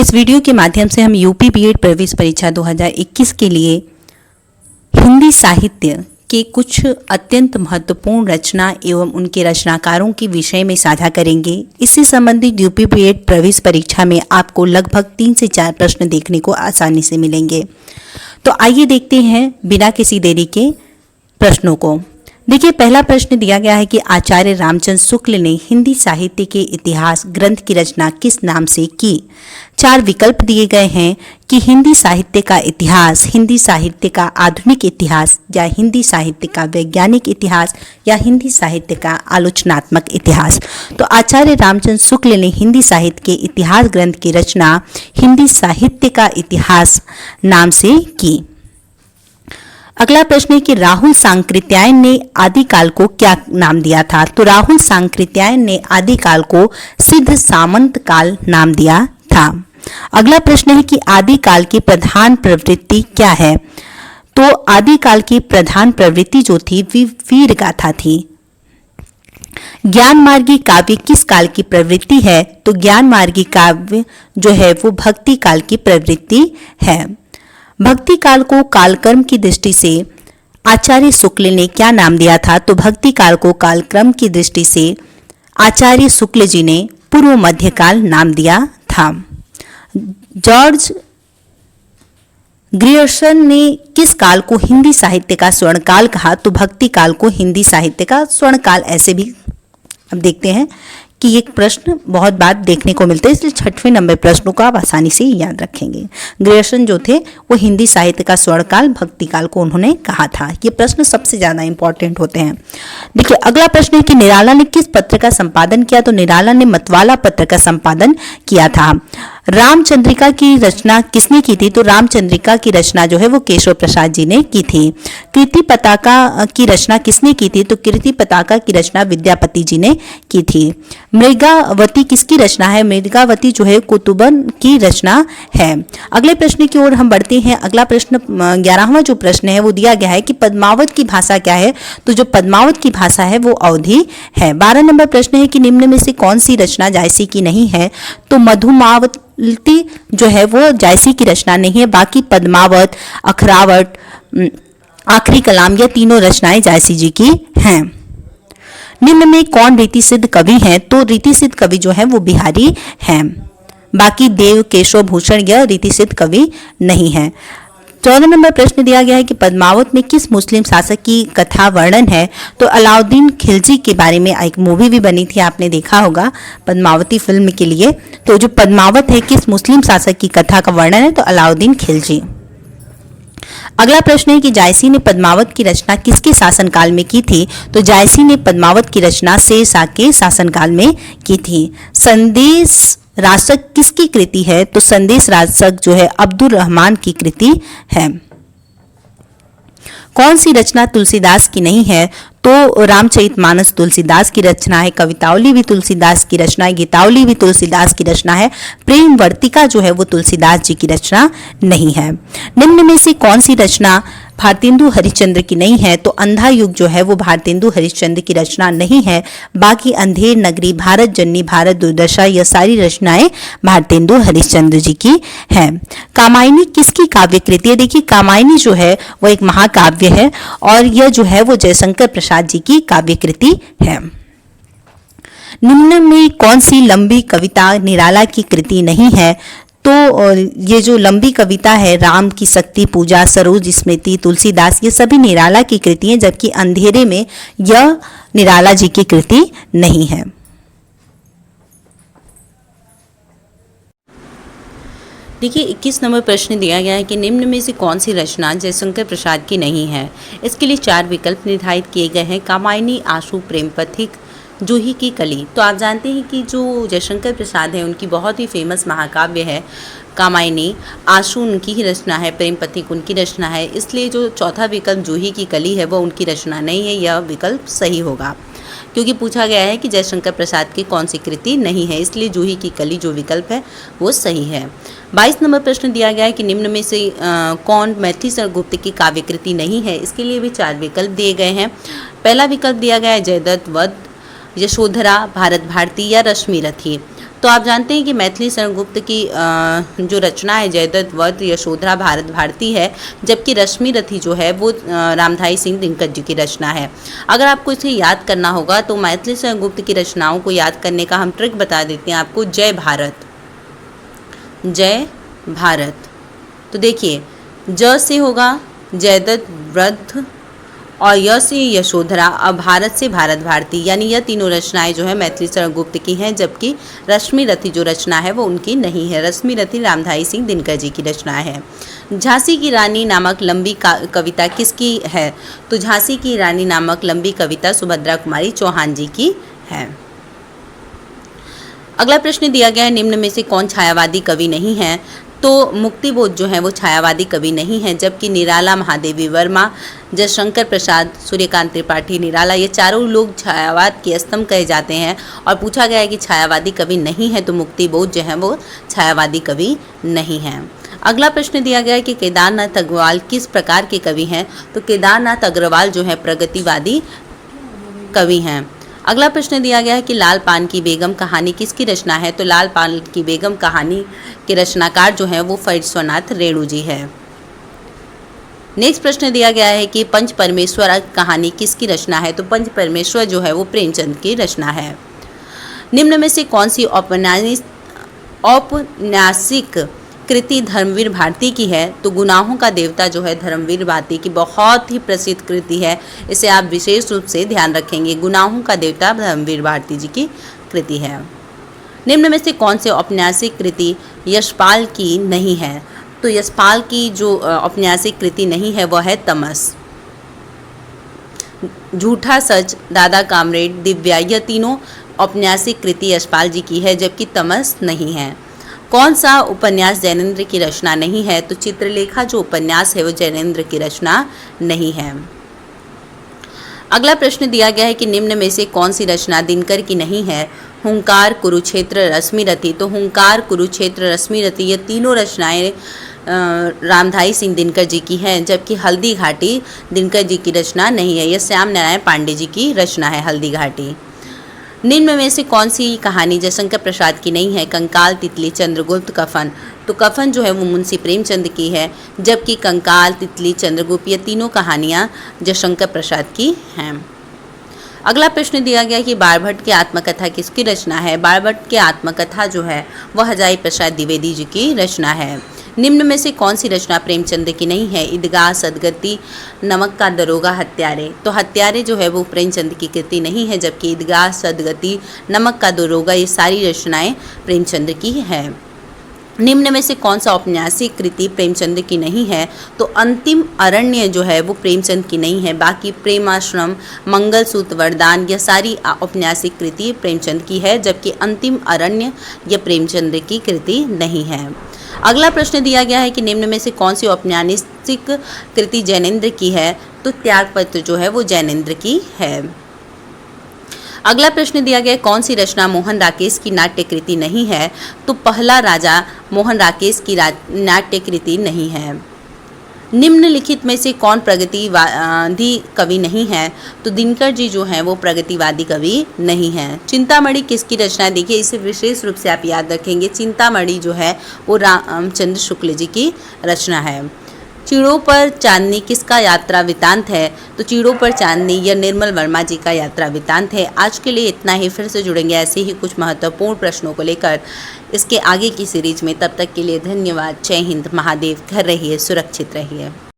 इस वीडियो के माध्यम से हम यूपी बीएड प्रवेश परीक्षा 2021 के लिए हिंदी साहित्य के कुछ अत्यंत महत्वपूर्ण रचना एवं उनके रचनाकारों के विषय में साझा करेंगे। इससे संबंधित यूपी बीएड प्रवेश परीक्षा में आपको लगभग 3 से 4 प्रश्न देखने को आसानी से मिलेंगे। तो आइए देखते हैं बिना किसी देरी के प्रश्नों को। देखिए, पहला प्रश्न दिया गया है कि आचार्य रामचंद्र शुक्ल ने हिंदी साहित्य के इतिहास ग्रंथ की रचना किस नाम से की। 4 विकल्प दिए गए हैं कि हिंदी साहित्य का इतिहास, हिंदी साहित्य का आधुनिक इतिहास, या हिंदी साहित्य का वैज्ञानिक इतिहास, या हिंदी साहित्य का आलोचनात्मक इतिहास। तो आचार्य रामचंद्र शुक्ल ने हिंदी साहित्य के इतिहास ग्रंथ की रचना हिंदी साहित्य का इतिहास नाम से की। अगला प्रश्न है कि राहुल सांकृत्यायन ने आदिकाल को क्या नाम दिया था। तो राहुल सांकृत्यायन ने आदिकाल को सिद्ध सामंत काल नाम दिया था। अगला प्रश्न है कि आदिकाल की प्रधान प्रवृत्ति क्या है। तो आदिकाल की प्रधान प्रवृत्ति जो थी वीर गाथा थी। ज्ञानमार्गी काव्य किस काल की प्रवृत्ति है। तो ज्ञानमार्गी काव्य जो है वो भक्ति काल की प्रवृत्ति है। भक्ति काल को कालक्रम की दृष्टि से आचार्य शुक्ल ने क्या नाम दिया था। तो भक्ति काल को कालक्रम की दृष्टि से आचार्य शुक्ल जी ने पूर्व मध्यकाल नाम दिया था। जॉर्ज ग्रियर्सन ने किस काल को हिंदी साहित्य का स्वर्णकाल कहा। तो भक्ति काल को हिंदी साहित्य का स्वर्णकाल ऐसे भी अब देखते हैं कि ये प्रश्न बहुत बार देखने को मिलते हैं, इसलिए 6वें नंबर प्रश्नों को आप आसानी से याद रखेंगे। ग्रियर्सन जो थे वो हिंदी साहित्य का स्वर्णकाल भक्ति काल को उन्होंने कहा था। ये प्रश्न सबसे ज़्यादा इंपॉर्टेंट होते हैं। देखिए, अगला प्रश्न है कि निराला ने किस पत्र का संपादन किया। तो निराला ने मतवाला पत्र का संपादन किया था। रामचंद्रिका की रचना किसने की थी। तो रामचंद्रिका की रचना जो है वो केशव प्रसाद जी ने की थी। कीर्ति पताका की रचना किसने की थी। तो कीर्ति पताका की रचना विद्यापति जी ने की थी। मृगावती किसकी रचना है। मृगावती जो है कुतुबन की रचना है। अगले प्रश्न की ओर हम बढ़ते हैं। अगला प्रश्न 11वां जो प्रश्न है वो दिया गया है कि पद्मावत की भाषा क्या है। तो जो पद्मावत की भाषा है वो अवधी है। 12 नंबर प्रश्न है कि निम्न में से कौन सी रचना जायसी की नहीं है। तो मधुमावती जो है वो जायसी की रचना नहीं है। बाकी पद्मावत, अखरावट, आखिरी कलाम, यह तीनों रचनाएं जायसी जी की हैं। निम्न में कौन रीति सिद्ध कवि हैं। तो रीति सिद्ध कवि जो है वो बिहारी हैं। बाकी देव, केशव, भूषण यह रीति सिद्ध कवि नहीं है। 14 नंबर प्रश्न दिया गया है कि पद्मावत में किस मुस्लिम शासक की कथा वर्णन है। तो अलाउद्दीन खिलजी के बारे में एक मूवी भी बनी थी, आपने देखा होगा पद्मावती फिल्म के लिए। तो जो पद्मावत है किस मुस्लिम शासक की कथा का वर्णन है। तो अलाउद्दीन खिलजी। अगला प्रश्न है कि जायसी ने पद्मावत की रचना किसके शासनकाल में की थी। तो जायसी ने पद्मावत की रचना शेरशाह के शासनकाल में की थी। संदेश रासक किसकी कृति है। तो संदेश रासक जो है अब्दुल रहमान की कृति है। कौन सी रचना तुलसीदास की नहीं है। तो रामचरितमानस तुलसीदास की रचना है। कवितावली भी तुलसीदास की रचना है। गीतावली भी तुलसीदास की रचना है। प्रेम वर्तिका जो है वो तुलसीदास जी की रचना नहीं है। निम्न में से कौन सी रचना भारतेंदु हरिश्चंद्र की नहीं है। तो अंधा युग जो है वो भारतेंदु हरिश्चंद्र की रचना नहीं है। बाकी अंधेर नगरी, भारत जननी, भारत दुर्दशा, यह सारी रचनाएं भारतेंदु हरिश्चंद्र जी की हैं। कामायनी किसकी काव्य कृति है। देखिए, कामायनी जो है वो एक महाकाव्य है और यह जो है वो जयशंकर प्रसाद जी की काव्य कृति है। निम्न में कौन सी लंबी कविता निराला की कृति नहीं है। तो ये जो लंबी कविता है, राम की शक्ति पूजा, सरोज स्मृति, तुलसीदास, ये सभी निराला की कृति हैं, जबकि अंधेरे में यह निराला जी की कृति नहीं है। देखिए, 21 नंबर प्रश्न दिया गया है कि निम्न में से कौन सी रचना जयशंकर प्रसाद की नहीं है। इसके लिए 4 विकल्प निर्धारित किए गए हैं। कामायनी, आशु, प्रेम पथिक, जूही की कली। तो आप जानते हैं कि जो जयशंकर प्रसाद है उनकी बहुत ही फेमस महाकाव्य है कामायनी। आशु उनकी ही रचना है, प्रेम पथिक उनकी रचना है। इसलिए जो चौथा विकल्प जूही की कली है वो उनकी रचना नहीं है। यह विकल्प सही होगा क्योंकि पूछा गया है कि जयशंकर प्रसाद की कौन सी कृति नहीं है, इसलिए जूही की कली जो विकल्प है वो सही है। 22 नंबर प्रश्न दिया गया है कि निम्न में से कौन मैथिली गुप्त की काव्य कृति नहीं है। इसके लिए भी 4 विकल्प दिए गए हैं। पहला विकल्प दिया गया है जयदत्त वध, यशोधरा, भारत भारती या रश्मि रथी। तो आप जानते हैं कि मैथिली शरण गुप्त की जो रचना है जयद्रथ वध यशोधरा भारत भारती है, जबकि रश्मि रथी जो है वो रामधारी सिंह दिनकर जी की रचना है। अगर आपको इसे याद करना होगा तो मैथिली शरण गुप्त की रचनाओं को याद करने का हम ट्रिक बता देते हैं आपको। जय भारत, जय भारत। तो देखिए ज से होगा जयद्रथ वध और य से यशोधरा और भारत से भारत भारती, यानी यह तीनों रचनाएं जो है मैथिली शरण गुप्त की हैं, जबकि रश्मि रथी जो रचना है वो उनकी नहीं है। रश्मि रथी रामधारी सिंह दिनकर जी की रचना है। झांसी की रानी नामक लंबी कविता किसकी है? तो झांसी की रानी नामक लंबी कविता सुभद्रा कुमारी चौहान जी की है। अगला प्रश्न दिया गया है, निम्न में से कौन छायावादी कवि नहीं है? तो मुक्तिबोध जो है वो छायावादी कवि नहीं है, जबकि निराला, महादेवी वर्मा, जयशंकर प्रसाद, सूर्यकांत त्रिपाठी निराला, ये चारों लोग छायावाद के स्तंभ कहे जाते हैं। और पूछा गया है कि छायावादी कवि नहीं है, तो मुक्तिबोध जो है वो छायावादी कवि नहीं है। अगला प्रश्न दिया गया है कि केदारनाथ अग्रवाल किस प्रकार के कवि हैं? तो केदारनाथ अग्रवाल जो है प्रगतिवादी कवि हैं। अगला प्रश्न दिया गया है कि लाल पान की बेगम कहानी किसकी रचना है? तो लाल पान की बेगम कहानी के रचनाकार जो है वो फरीद स्वनाथ रेणु जी है। नेक्स्ट प्रश्न दिया गया है कि पंच परमेश्वर कहानी किसकी रचना है? तो पंच परमेश्वर जो है वो प्रेमचंद की रचना है। निम्न में से कौन सी औपन्यासिक कृति धर्मवीर भारती की है? तो गुनाहों का देवता जो है धर्मवीर भारती की बहुत ही प्रसिद्ध कृति है, इसे आप विशेष रूप से ध्यान रखेंगे। गुनाहों का देवता धर्मवीर भारती जी की कृति है। निम्न में से कौन से औपन्यासिक कृति यशपाल की नहीं है? तो यशपाल की जो औपन्यासिक कृति नहीं है वह है तमस। झूठा सच, दादा कामरेड, दिव्या, यह तीनों औपन्यासिक कृति यशपाल जी की है, जबकि तमस नहीं है। कौन सा उपन्यास जैनेन्द्र की रचना नहीं है? तो चित्रलेखा जो उपन्यास है वो जैनेन्द्र की रचना नहीं है। अगला प्रश्न दिया गया है कि निम्न में से कौन सी रचना दिनकर की नहीं है? हुंकार, कुरुक्षेत्र, रश्मि रथी। तो हुंकार, कुरुक्षेत्र, रश्मि रथी ये तीनों रचनाएं रामधारी सिंह दिनकर जी की हैं, जबकि हल्दी घाटी दिनकर जी की रचना नहीं है, यह श्याम नारायण पांडे जी की रचना है हल्दी घाटी। निम्न में से कौन सी कहानी जयशंकर प्रसाद की नहीं है? कंकाल, तितली, चंद्रगुप्त, कफन। तो कफन जो है वो मुंशी प्रेमचंद की है, जबकि कंकाल, तितली, चंद्रगुप्त ये तीनों कहानियाँ जयशंकर प्रसाद की हैं। अगला प्रश्न दिया गया कि बाणभट्ट की आत्मकथा किसकी रचना है? बाणभट्ट की आत्मकथा जो है वह हजारी प्रसाद द्विवेदी जी की रचना है। निम्न में से कौन सी रचना प्रेमचंद की नहीं है? ईदगाह, सदगति, नमक का दरोगा, हत्यारे। तो हत्यारे जो है वो प्रेमचंद की कृति नहीं है, जबकि ईदगाह, सदगति, नमक का दरोगा ये सारी रचनाएं प्रेमचंद की है। निम्न में से कौन सा औपन्यासिक कृति प्रेमचंद की नहीं है? तो अंतिम अरण्य जो है वो प्रेमचंद की नहीं है, बाकी प्रेमाश्रम, मंगलसूत्र, वरदान यह सारी औपन्यासिक कृति प्रेमचंद की है, जबकि अंतिम अरण्य यह प्रेमचंद की कृति नहीं है। अगला प्रश्न दिया गया है कि निम्न में से कौन सी औपन्यासिक कृति जैनेन्द्र की है? तो त्यागपत्र जो है वो जैनेन्द्र की है। अगला प्रश्न दिया गया है कौन सी रचना मोहन राकेश की नाट्य कृति नहीं है? तो पहला राजा मोहन राकेश की नाट्य कृति नहीं है। निम्नलिखित में से कौन प्रगतिवादी कवि नहीं है? तो दिनकर जी जो हैं वो प्रगतिवादी कवि नहीं हैं। चिंतामणि किसकी रचना है? देखिए इसे विशेष रूप से आप याद रखेंगे, चिंतामणि जो है वो रामचंद्र शुक्ल जी की रचना है। चीड़ों पर चांदनी किसका यात्रा वृतांत है? तो चीड़ों पर चांदनी यह निर्मल वर्मा जी का यात्रा वृतांत है। आज के लिए इतना ही, फिर से जुड़ेंगे ऐसे ही कुछ महत्वपूर्ण प्रश्नों को लेकर इसके आगे की सीरीज में। तब तक के लिए धन्यवाद। जय हिंद, महादेव। घर रहिए, सुरक्षित रहिए।